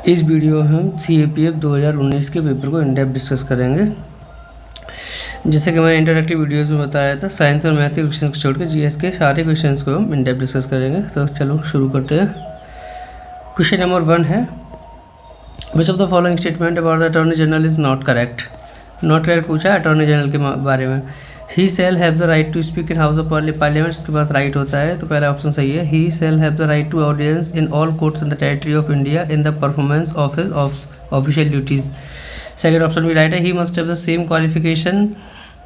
इस वीडियो में हम CAPF 2019 के पेपर को इन डेप्थ डिस्कस करेंगे। जैसे कि मैंने इंटरैक्टिव वीडियोस में बताया था, साइंस और मैथ के क्वेश्चन को छोड़ के GS के सारे क्वेश्चंस को हम इन डेप्थ डिस्कस करेंगे। तो चलो शुरू करते हैं। क्वेश्चन नंबर 1 है, which of the following statement about the attorney general is not correct. Not correct पूछा है अटॉर्नी जनरल के बारे में। He shall have the right to speak in house of parliament, इसके बाद राइट होता है, तो पहला ऑप्शन सही है। He shall have the right to audience in all courts in the territory of India in the performance of his official duties. Second option भी right है। He must have the same qualification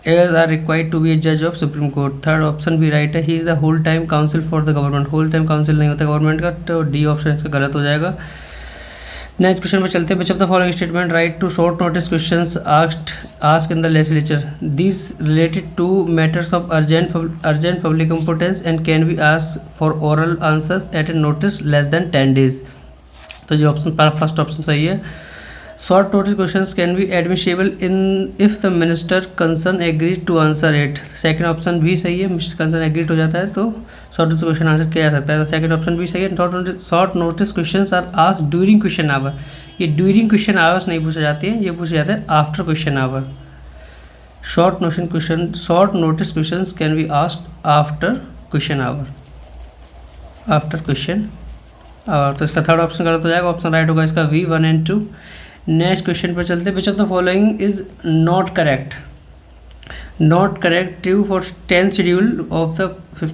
as are required to be a जज of supreme court. Third option भी right है। He is the whole time counsel for the government. Whole time counsel नहीं होता government का, तो D option इसका गलत हो जाएगा। नेक्स्ट क्वेश्चन पर चलते हैं। Which of the following statement right to short notice questions asked in the legislature. This related to matters of urgent public importance and can be asked for oral answers at a notice less than 10 days। तो ये option first option सही है। Short notice questions can be admissible in if the minister concern agrees to answer it. Second option भी सही है। Minister concern agreed हो जाता है तो शॉर्ट नोटिस क्वेश्चन आंसर किया जा सकता है। तो सेकंड ऑप्शन भी सही है। Short notice questions are asked during question hour. ये ड्यूरिंग क्वेश्चन आवर्स नहीं पूछे जाते हैं, ये पूछे जाते हैं after question hour. Short notice questions can be asked after question hour, after question hour. तो इसका थर्ड ऑप्शन गलत हो जाएगा। ऑप्शन राइट होगा इसका V 1 and 2। नेक्स्ट क्वेश्चन पर चलते हैं। Which of the following is not correct. Not correct true for 10th schedule of the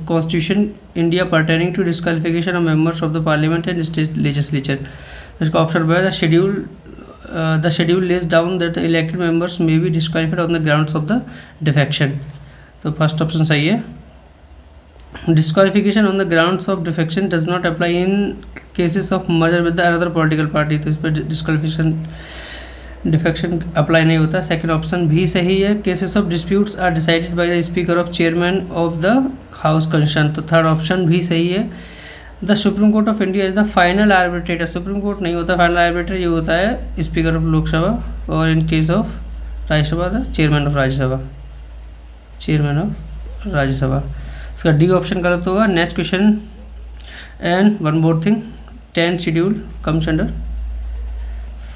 constitution India pertaining to disqualification of members of the parliament and state legislature. इसका option है the schedule lays down that the elected members may be disqualified on the grounds of the defection. तो first option सही है। Disqualification on the grounds of defection does not apply in cases of merger with the another political party. तो इस पर disqualification defection apply नहीं होता। Second option भी सही है। Cases of disputes are decided by the speaker of chairman of the house concern. तो third option भी सही है। The supreme court of India is the final arbitrator. Supreme court नहीं होता फाइनल आर्बिट्रेटर, ये होता है स्पीकर ऑफ लोकसभा और इन case of Rajya Sabha the chairman of Rajya Sabha, chairman of Rajya Sabha. इसका डी ऑप्शन गलत होगा। Next question and one more thing, 10th schedule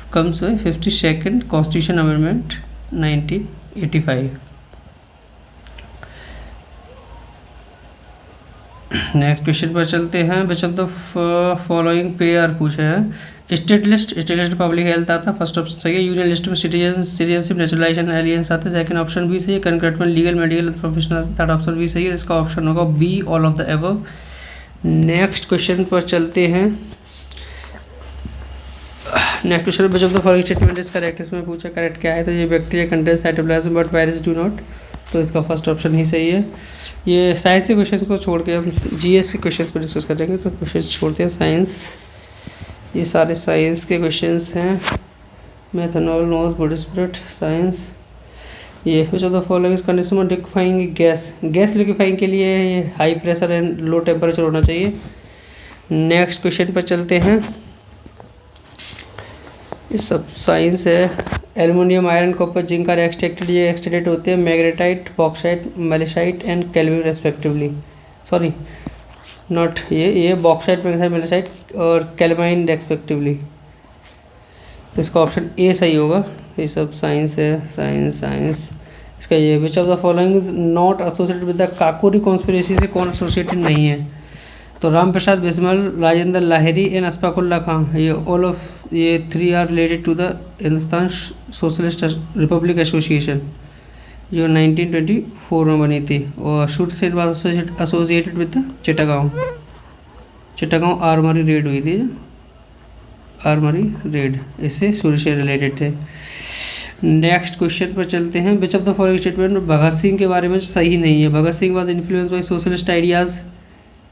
comes with 52nd Constitution Amendment 1985। Next question पर चलते हैं। Which of the following pair पूछे हैं। State list public health आता है, फर्स्ट ऑप्शन सही है। यूनियन लिस्ट में सिटीजनशिप नेचुरलाइजेशन एलियंस आता है, सेकंड ऑप्शन भी सही है। कंक्रीट में legal medical professional, third option भी सही है। इसका ऑप्शन होगा be all of the above. Next question पर चलते हैं। Next question which of the following statement is correct. इसमें पूछा करेक्ट क्या है, तो ये bacteria contains cytoplasm but virus do not. तो इसका फर्स्ट ऑप्शन ही सही है। ये साइंस के क्वेश्चंस को छोड़ के हम GS के क्वेश्चंस पर डिस्कस करेंगे। तो क्वेश्चंस छोड़ते हैं साइंस, ये सारे साइंस के क्वेश्चंस हैं। Methanol, north, body spirit, science. ये which of the following is condition of liquefying gas liquefying के लिए ये high pressure and low temperature होना चाहिए। नेक्स्ट क्वेश्चन पर चलते हैं। ये सब साइंस है। Aluminium, iron, copper, zinc are extracted, ये एक्सट्रैक्टेड होते हैं magnetite, bauxite, malachite and kelvin respectively. Sorry not ये बॉक्साइट, मेलेसाइट और कैल्वाइन रेस्पेक्टिवली। तो इसका ऑप्शन ए सही होगा। ये सब साइंस है, साइंस। इसका ये which of the following is not associated with the Kakori conspiracy से कौन एसोसिएटेड नहीं है। तो राम प्रसाद बिस्मिल, राजेंद्र लाहिरी एंड अशफाकुल्ला खां, ये ऑल ऑफ ये 3 are related to the Hindustan socialist republic association जो 1924 में बनी थी। और शूट से associated with Chittagong armoury raid हुई थी, आर्मरी रेड, इससे सूर्य से रिलेटेड थे। नेक्स्ट क्वेश्चन पर चलते हैं। Which of the following statement Bhagat Singh के बारे में सही नहीं है। Bhagat Singh was influence by socialist ideas.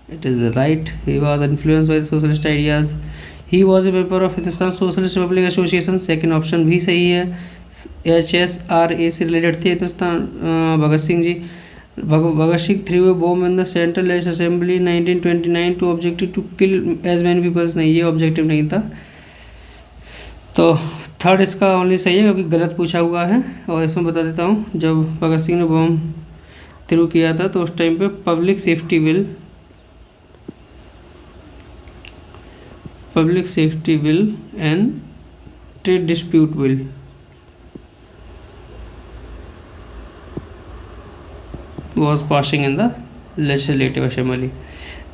It is right. He was influenced by the socialist ideas. He was a member of Hindustan Socialist Republic Association. Second option भी सही है। HSRA से रिलेटेड थे Hindustan Bhagat Singh ji. Bhagat Singh threw a bomb in the central assembly 1929 to objective to kill as many peoples. नहीं, ये objective नहीं था। तो थर्ड इसका ओनली सही है क्योंकि गलत पूछा हुआ है। और इसमें बता देता हूँ, जब भगत सिंह ने बॉम्ब थ्रू किया था तो उस टाइम पे public safety bill public safety bill and trade dispute bill. was passing in the legislative assembly।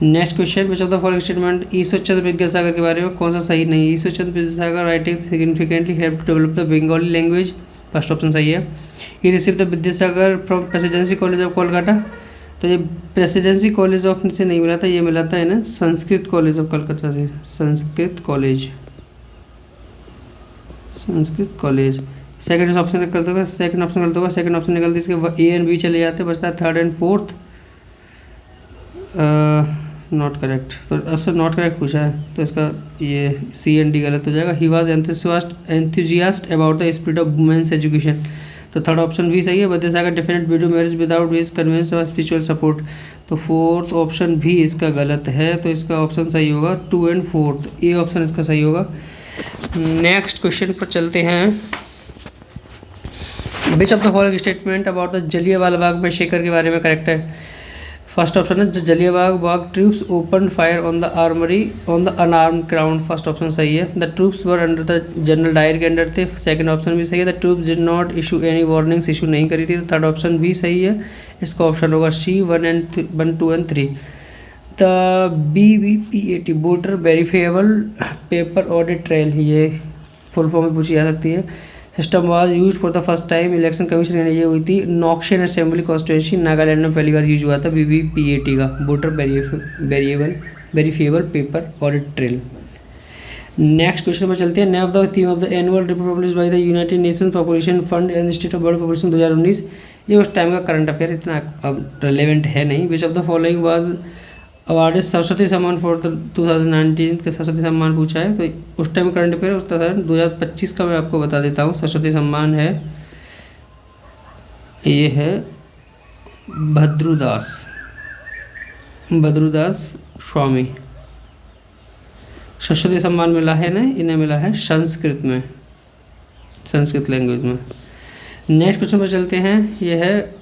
Next question, which of the following statement Ishwar Chandra Vidyasagar के बारे में कौन सा सही नहीं है? Ishwar Chandra Vidyasagar writing significantly help to develop the Bengali language, first option सही है। He receive the Vidyasagar from presidency college of Kolkata, तो ये प्रेसिडेंसी कॉलेज ऑफ से नहीं मिला था, ये मिला था इन्हें संस्कृत कॉलेज ऑफ कलकत्ता से, संस्कृत कॉलेज। सेकंड ऑप्शन गलत होगा, सेकंड ऑप्शन गलत होगा, सेकंड ऑप्शन निकलते इसके ए एंड बी चले जाते, बचता है third and fourth. Not correct, तो असर नॉट करेक्ट पूछा है, तो इसका ये सी एंड डी गलत हो जाएगा। He was enthusiast about the spirit of women's education, तो थर्ड ऑप्शन भी सही है। Vidyasagar definite widow marriage without विज कन्वेंस और स्पिरिचुअल सपोर्ट, तो फोर्थ ऑप्शन भी इसका गलत है, तो इसका ऑप्शन सही होगा 2 एंड 4, ए ऑप्शन इसका सही होगा। नेक्स्ट क्वेश्चन पर चलते हैं। Which of the following statement about the Jallianwala Bagh में शेखर के बारे में करेक्ट है? फर्स्ट ऑप्शन है Jallianwala Bagh troops open fire on the armoury on the unarmed crowd, first option सही है। The troops were under the general Dyer के अंडर थे, सेकंड ऑप्शन भी सही है। The troops did not issue any warnings, issue नहीं करी थी, तो थर्ड ऑप्शन भी सही है, इसका ऑप्शन होगा सी 1, 2 and 3। The BVPAT voter verifiable paper audit trial, ये फुल फॉर्म में पूछी जा सकती है। System was use for the first time, election commission ने ये हुई थी नॉक्शन असेंबली कॉन्स्टिट्यूंसी, नागालैंड में पहली बार यूज हुआ था BVPAT का voter verifiable paper audit trail. Next question पर चलते हैं। Name of the theme of the annual report publish by the United Nations population fund and institute of world population 2019, ये उस टाइम का करंट अफेयर, इतना अब relevant है नहीं। विच of the following was awarded Saraswati सम्मान फॉर द 2019 के सरस्वती सम्मान पूछा है, तो उस टाइम करंट अफेयर उस तरह 2025 का मैं आपको बता देता हूँ। सरस्वती सम्मान है, ये है भद्रुदास स्वामी। सरस्वती सम्मान मिला है ना, इन्हें मिला है संस्कृत में, संस्कृत लैंग्वेज में। नेक्स्ट क्वेश्चन पर चलते हैं। यह है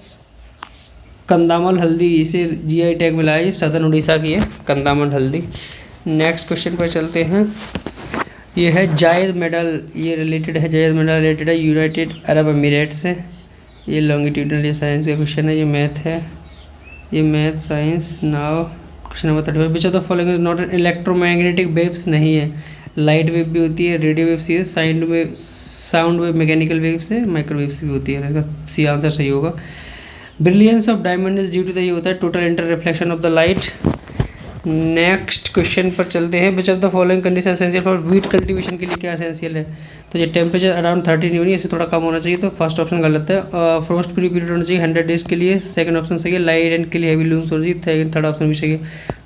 कंदामल हल्दी, इसे GI टैग मिला है, सदर्न उड़ीसा की है कंदामल हल्दी। नेक्स्ट क्वेश्चन पर चलते हैं। ये है जायद मेडल, ये रिलेटेड है, जायद मेडल रिलेटेड है यूनाइटेड अरब अमीरेट से। ये लॉन्गिट्यूडनल, ये साइंस का क्वेश्चन है, ये मैथ है, ये math science. Now question number 35, which of the following is not an electromagnetic waves, नहीं है। लाइट वेव भी होती है, रेडियो वेव से, साउंड वेव मैकेनिकल वेव से, माइक्रोवेव से भी होती है, इसका सी आंसर सही होगा। Brilliance of diamond is due to the, ये होता है total inter reflection of the light. Next question पर चलते हैं। Which of the following condition essential for wheat cultivation के लिए क्या एसेंशियल है? तो ये टेम्परेचर अराउंड 13 डिग्री, इससे थोड़ा कम होना चाहिए, तो फर्स्ट ऑप्शन गलत है। फ्रोस्ट फ्री पीरियड होना चाहिए 100 डेज के लिए, सेकंड ऑप्शन सही है। लाइट एंड के लिए हैवी लूम्स होना चाहिए, थर्ड ऑप्शन भी सही है,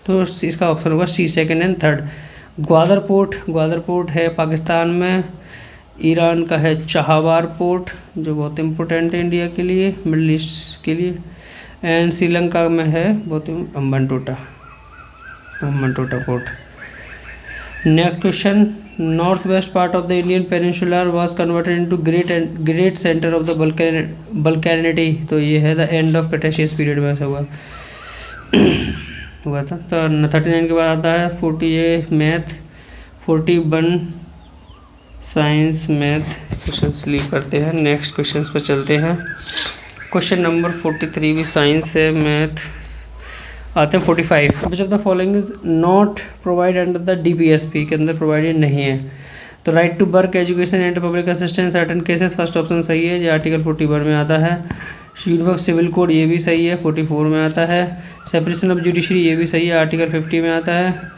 तो इसका ऑप्शन होगा C, second and third. Gwadar port है पाकिस्तान में, ईरान का है चाहबार पोर्ट जो बहुत इंपॉर्टेंट है इंडिया के लिए, मिडल ईस्ट के लिए, एंड श्रीलंका में है बहुत Hambantota port. Next question. North west part of the Indian peninsular was converted into great centre of the volcanicity, तो ये है the end of cretaceous period में ऐसा हुआ था। तो 39 के बाद आता है 40 math, 41 science math question leave करते हैं। नेक्स्ट क्वेश्चन पर चलते हैं। क्वेश्चन नंबर 43 भी साइंस है, मैथ आते हैं 45। Which of the following is not provide under the DPSP, के अंदर प्रोवाइडेड नहीं है। तो right to work, education and public assistance certain cases, first option सही है, ये आर्टिकल 41 में आता है। यूनिफॉर्म सिविल कोड, ये भी सही है, 44 में आता है। सेपरेशन ऑफ जुडिशरी, ये भी सही है, आर्टिकल 50 में आता है।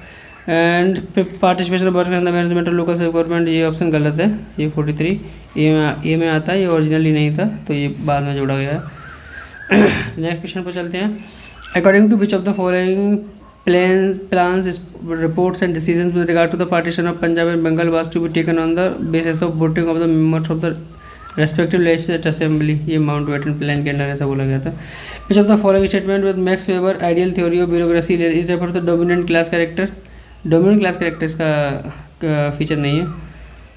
And participation of work in the management of local self government, ये ऑप्शन गलत है, ये 43 ए में आता है, ये ओरिजिनली नहीं था, तो ये बाद में जोड़ा गया है। नेक्स्ट क्वेश्चन पर चलते हैं। According to which of the following plans, reports and decisions with regard to the partition of Punjab and Bengal was to be taken on the basis of voting of the members of the respective legislative assembly, ये Mountbatten plan के अंदर ऐसा बोला गया था। Which of the following statement with Max Weber ideal theory of bureaucracy is referred to the dominant class character, dominant class character इसका feature नहीं है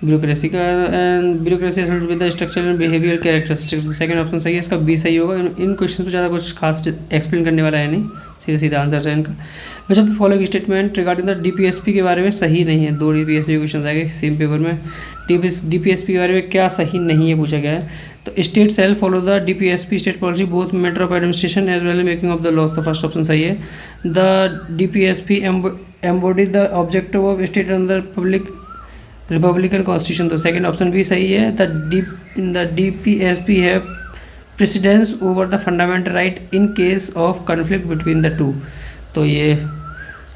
ब्यूरोक्रेसी का, and bureaucracy with the structure and behaviour characteristics, second option सही है, इसका B सही होगा। इन question को ज़्यादा कुछ खास एक्सप्लेन करने वाला है नहीं, सीधा सीधा आंसर है इनका। विच of the following statement regarding the DPSP के बारे में सही नहीं है। 2 डीपीएसपी क्वेश्चन आएंगे सेम पेपर में। डीपीएसपी के बारे में क्या सही नहीं है पूछा गया है। तो state shall follow the DPSP state policy both matter of administration as well making of the laws. तो फर्स्ट ऑप्शन सही है। The DPSP embody the objective of state under public republican constitution. तो सेकंड ऑप्शन भी सही है। The DPSP है precedence over the fundamental right in case of conflict between the two. तो ये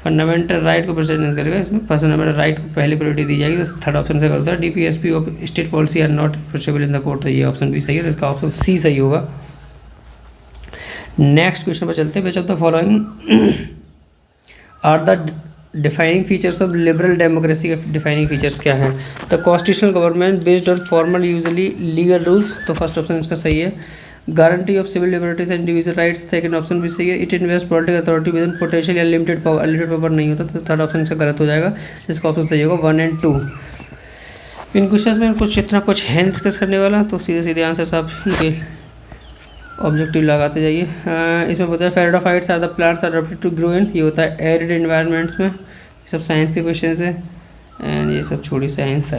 फंडामेंटल राइट को प्रेसिडेंस करेगा, इसमें फंडामेंटल राइट को पहली प्रायोरिटी दी जाएगी। तो थर्ड ऑप्शन से करता है DPSP of state policy are not approachable in the court. तो ये ऑप्शन भी सही है, तो इसका ऑप्शन सी सही होगा। नेक्स्ट क्वेश्चन पर चलते हैं। Which of the following are the defining features of liberal democracy के डिफाइनिंग फीचर्स क्या हैं। The constitutional government based on formal usually legal rules. तो फर्स्ट ऑप्शन इसका सही है। Guarantee of civil liberties and individual rights, second option भी सही है। It invest political authority with in potential या लिमिटेड पावर, लिमिटेड पावर नहीं होता। तो थर्ड ऑप्शन से गलत हो जाएगा, इसका ऑप्शन सही होगा 1 और 2। इन क्वेश्चन में कुछ इतना कुछ है डिस्कस करने वाला, तो सीधे सीधे आंसर आप इनके ऑब्जेक्टिव लगाते जाइए। इसमें बताया pteridophytes are the plants adopted to grow in, ये होता है एरिड इन्वायरमेंट्स में। ये सब साइंस के क्वेश्चन है एंड ये सब छोड़ी साइंस।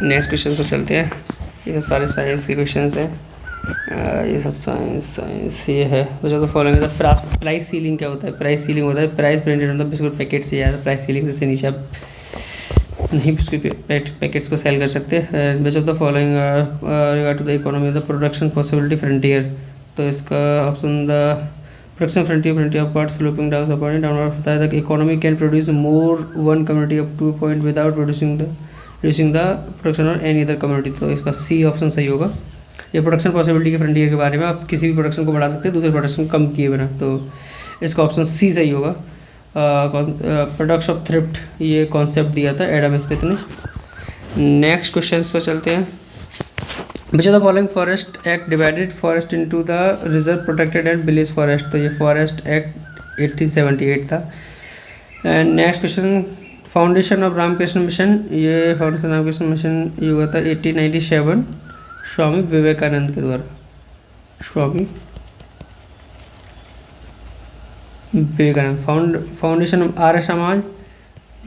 नेक्स्ट क्वेश्चन पर चलते हैं। ये सब सारे साइंस के क्वेश्चन हैं। ये सब साइंस ये है। तो फॉलोइंग प्राइस सीलिंग क्या होता है। प्राइस सीलिंग होता है प्राइस प्रिंटेड मतलब बिस्कुट पैकेट से ज़्यादा प्राइस सीलिंग से नीचे आप नहीं बिस्कुट पैकेट्स को सेल कर सकते। Base of the following regard to the economy the production possibility frontier. तो इसका option the production frontier of part flopping down a point downward होता है। The economy can produce more one community up to point without reducing the production और any other community. तो इसका C option सही होगा। ये प्रोडक्शन पॉसिबिलिटी के frontier के बारे में, आप किसी भी प्रोडक्शन को बढ़ा सकते हैं दूसरे प्रोडक्शन कम किए बिना। तो इसका ऑप्शन सी सही होगा। प्रोडक्ट्स ऑफ थ्रिफ्ट ये कॉन्सेप्ट दिया था एडम स्मिथ ने। नेक्स्ट क्वेश्चन पर चलते हैं। Which of the following forest act divided forest into the reserve protected and village forest. तो ये फॉरेस्ट एक्ट 1878 था। And next question foundation of Ramakrishna Mission. ये फाउंडेशन रामकृष्ण मिशन ये हुआ था 1897 स्वामी विवेकानंद के द्वारा। स्वामी विवेकानंद। फाउंडेशन ऑफ आर्य समाज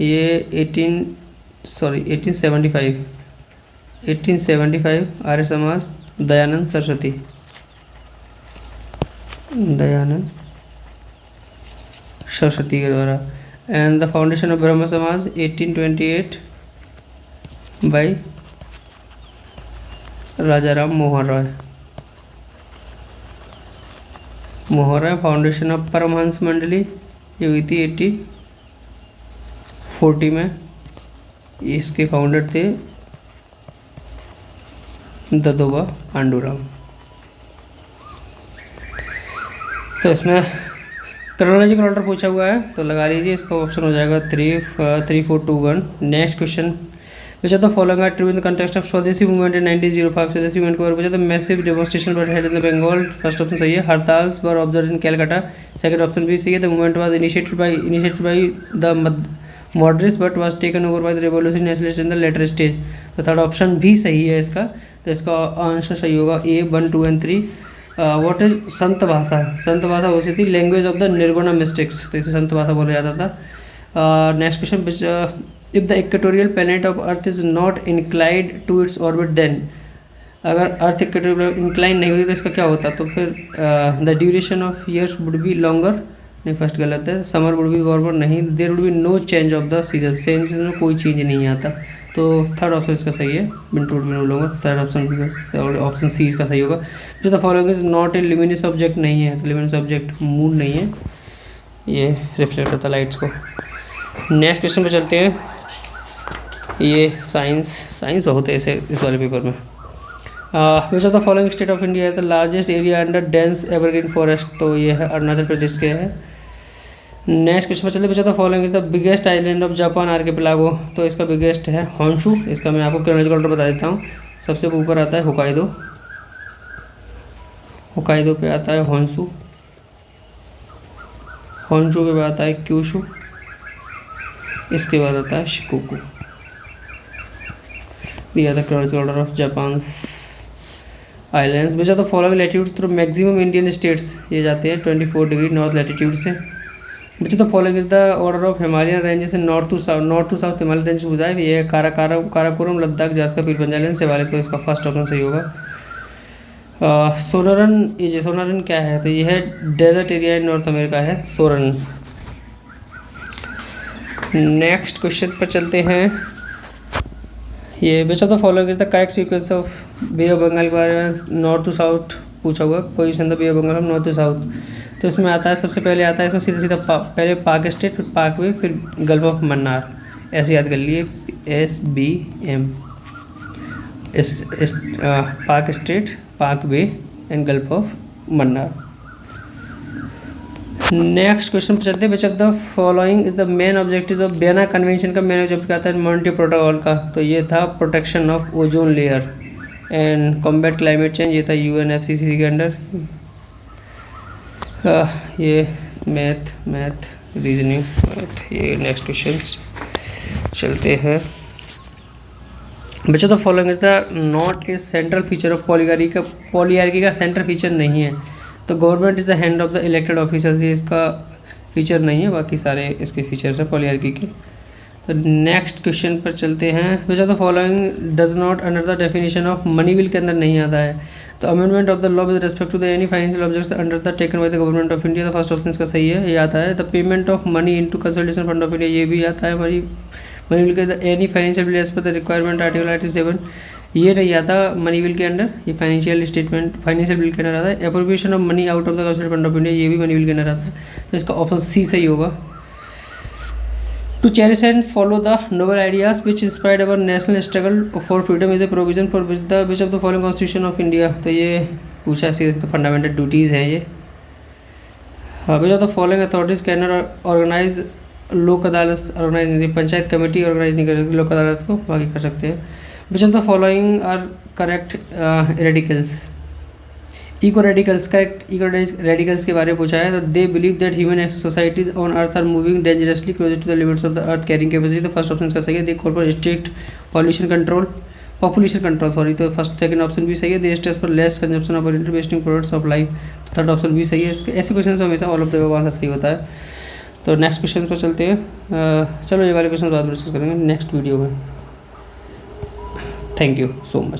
ये 1875 आर्य समाज दयानंद सरस्वती के द्वारा। And the foundation of Brahmo Samaj 1828 by Raja Ram Mohan Roy. Foundation of Paramhansa Mandali ये हुई थी 1840 में। इसके फाउंडर थे ददोबा पांडुरंग। तो इसमें क्रोनोलॉजिकल ऑर्डर पूछा हुआ है, तो लगा लीजिए। इसका ऑप्शन हो जाएगा 3, 4, 2, 1। Next question which of the following are true in the context of Swadeshi movement in 1905। Swadeshi movement के बारे में पूछा तो massive demonstration were held in the Bengal. First option सही है। Hartal were observe in Calcutta. Second option भी सही है। The movement was initiated by the moderates but was taken over by the revolution nationalist in the later stage. तो third option भी सही है इसका। तो इसका आंसर सही होगा A 1, 2 and 3। व्हाट इज संत भाषा। संत भाषा होती थी language of the nirguna mystics, तो इसे संत भाषा बोला जाता था। Next question if the equatorial planet of earth is not inclined to its orbit then. अगर अर्थ इक्वेटोरियल इंक्लाइन नहीं होती तो इसका क्या होता। तो फिर the duration of years would be longer. नहीं, फर्स्ट गलत है। समर वुड बी वार्मर नहीं। There would be no change of the season. Season में कोई चेंज नहीं आता। तो थर्ड ऑप्शन इसका सही है। Winter would be no longer. Third option C इसका सही होगा। जो the following is not a luminous object नहीं है। तो लिमिनियस ऑब्जेक्ट मून नहीं है, ये रिफ्लेक्ट करता लाइट्स को। नेक्स्ट क्वेश्चन पे चलते हैं। ये साइंस बहुत है ऐसे इस वाले पेपर में। Which of the following state of India है the largest area under dense evergreen forest. तो ये है अरुणाचल प्रदेश के है। नेक्स्ट क्वेश्चन पर चलते हैं। Which of the following is the biggest island of Japan archipelago. तो इसका बिगेस्ट है होन्शु। इसका मैं आपको क्रोनोलॉजिकल ऑर्डर बता देता हूँ। सबसे ऊपर आता है होकाइदो पे आता है होन्शु के बाद आता है क्यूशु, इसके बाद आता है शिकोकू। दिया था chronological order of Japan islands. Which of the following latitudes through maximum Indian states ये जाते हैं 24 डिग्री नॉर्थ लैटिट्यूड से। बच्चों तो following is the order of Himalayan ranges in north to south Himalayan range पूछा है। ये काराकोरम, लद्दाख, जास्कर, पीर पंजाल, शिवालिक, तो इसका फर्स्ट ऑप्शन सही होगा। सोनरन क्या है, तो ये है desert area in North America है सोरन। नेक्स्ट क्वेश्चन पर चलते हैं। ये which of the following is the correct sequence of bay of Bengal के बारे में नॉर्थ टू साउथ पूछा हुआ, position the bay of Bengal north to south. तो इसमें आता है, सबसे पहले आता है इसमें सीधा सीधा पहले पाक स्टेट, फिर पाक वे, फिर गल्फ ऑफ मन्नार, ऐसे याद कर लिए SBM, Palk strait, Palk bay and gulf of Mannar. Next question पर चलते हैं। Which of the following is the main objective of Vienna convention का मेन ऑब्जेक्टिव क्या था मॉन्टी प्रोटोकॉल का, तो ये था protection of ozone layer and combat climate change, ये था UNFCCC के अंडर। ये मैथ रीजनिंग ये नेक्स्ट क्वेश्चन चलते हैं। बच्चा तो following is the not a central feature of polyarchy का सेंट्रल फीचर नहीं है, तो government is the hand of the elected officers, ये इसका फीचर नहीं है, बाकी सारे इसके फीचर्स हैं पॉलीआर्की के। तो नेक्स्ट क्वेश्चन पर चलते हैं। बच्चा तो following does not under the definition of money bill के अंदर नहीं आता है, तो amendment of the law with respect to the any financial objects under the taken by the government of India, तो फर्स्ट ऑप्शन इसका सही है, ये आता है। The payment of money into consolidation fund of India, ये भी आता है। मनी बिल के any financial bill as per the requirement article 87, ये नहीं आता मनी बिल के अंडर, ये फाइनेंशियल स्टेटमेंट फाइनेंशियल बिल के अंदर आता है। Appropriation of money out of the consolidated fund of India, ये भी मनी बिल के अंदर आता है, तो इसका ऑप्शन सी सही होगा। To cherish and follow the noble ideas which inspired our national struggle for freedom is a provision for which of the following constitution of India, तो ये पूछा सीधे, तो फंडामेंटल ड्यूटीज़ हैं ये। हाँ, which of the following authorities can organize Lok Adalat, organise नहीं, panchayat committee organise नहीं कर सकती लोक अदालत को, बाकी कर सकते हैं। Which of the following are correct radicals, eco radicals, correct eco radicals के बारे में पूछा है, तो they believe that human societies on earth are moving dangerously closer to the limits of the earth carrying capacity, तो first option का सही है। They call for strict pollution control, population control sorry, तो फर्स्ट सेकंड ऑप्शन भी सही है। They stress पर less consumption of इंटरवेस्टिंग products of life, तो थर्ड ऑप्शन भी सही है। इसके ऐसे क्वेश्चन तो हमेशा all of the above answer सही होता है। तो नेक्स्ट क्वेश्चन पर चलते हैं। चलो ये वाले क्वेश्चन बाद में डिस्कस करेंगे नेक्स्ट वीडियो में। Thank you so much.